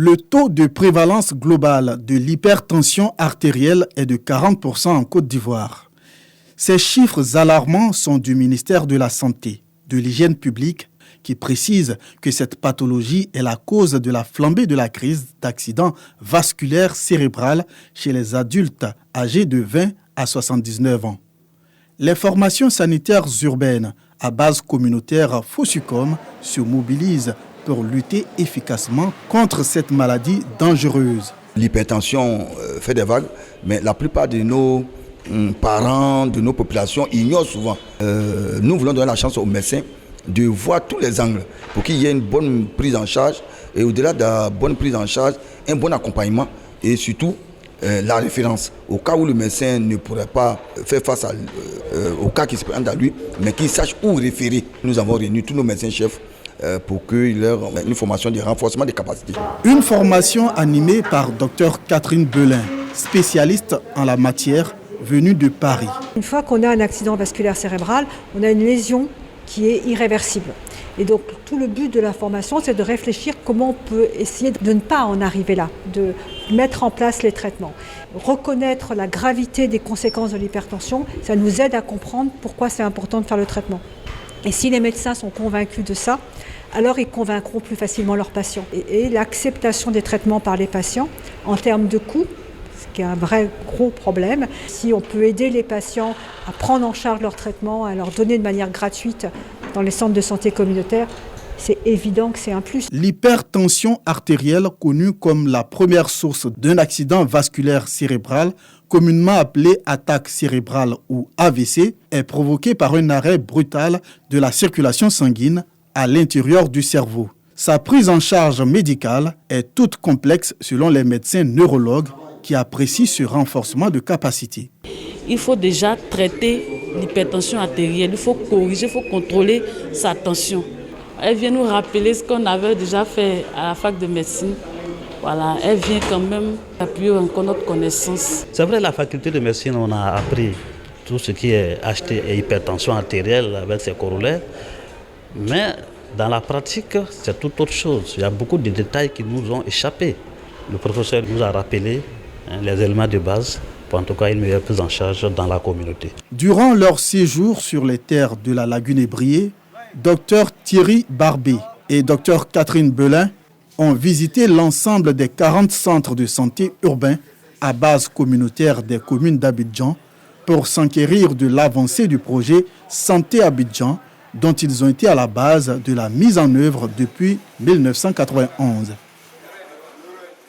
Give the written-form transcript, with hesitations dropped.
Le taux de prévalence globale de l'hypertension artérielle est de 40% en Côte d'Ivoire. Ces chiffres alarmants sont du ministère de la Santé, de l'Hygiène publique, qui précise que cette pathologie est la cause de la flambée de la crise d'accident vasculaire cérébral chez les adultes âgés de 20 à 79 ans. Les formations sanitaires urbaines à base communautaire FOSUCOM se mobilisent pour lutter efficacement contre cette maladie dangereuse. L'hypertension fait des vagues, mais la plupart de nos parents, de nos populations ignorent souvent. Nous voulons donner la chance aux médecins de voir tous les angles pour qu'il y ait une bonne prise en charge et au-delà de la bonne prise en charge, un bon accompagnement et surtout la référence. Au cas où le médecin ne pourrait pas faire face au cas qui se présente à lui, mais qu'il sache où référer. Nous avons réuni tous nos médecins-chefs pour qu'ils aient une formation de renforcement des capacités. Une formation animée par Dr Catherine Belin, spécialiste en la matière, venue de Paris. Une fois qu'on a un accident vasculaire cérébral, on a une lésion qui est irréversible. Et donc tout le but de la formation, c'est de réfléchir comment on peut essayer de ne pas en arriver là, de mettre en place les traitements. Reconnaître la gravité des conséquences de l'hypertension, ça nous aide à comprendre pourquoi c'est important de faire le traitement. Et si les médecins sont convaincus de ça, alors ils convaincront plus facilement leurs patients. Et l'acceptation des traitements par les patients en termes de coûts, ce qui est un vrai gros problème. Si on peut aider les patients à prendre en charge leur traitement, à leur donner de manière gratuite dans les centres de santé communautaires, c'est évident que c'est un plus. L'hypertension artérielle, connue comme la première source d'un accident vasculaire cérébral, communément appelée attaque cérébrale ou AVC, est provoquée par un arrêt brutal de la circulation sanguine à l'intérieur du cerveau. Sa prise en charge médicale est toute complexe selon les médecins neurologues qui apprécient ce renforcement de capacité. Il faut déjà traiter l'hypertension artérielle, il faut corriger, il faut contrôler sa tension. Elle vient nous rappeler ce qu'on avait déjà fait à la fac de médecine. Voilà, elle vient quand même appuyer encore notre connaissance. C'est vrai, la faculté de médecine, on a appris tout ce qui est HT et hypertension artérielle avec ses corollaires. Mais dans la pratique, c'est tout autre chose. Il y a beaucoup de détails qui nous ont échappé. Le professeur nous a rappelé les éléments de base pour en tout cas une meilleure prise en charge dans la communauté. Durant leur séjour sur les terres de la lagune Ébrié, Dr Thierry Barbé et Dr Catherine Belin ont visité l'ensemble des 40 centres de santé urbains à base communautaire des communes d'Abidjan pour s'enquérir de l'avancée du projet Santé Abidjan dont ils ont été à la base de la mise en œuvre depuis 1991.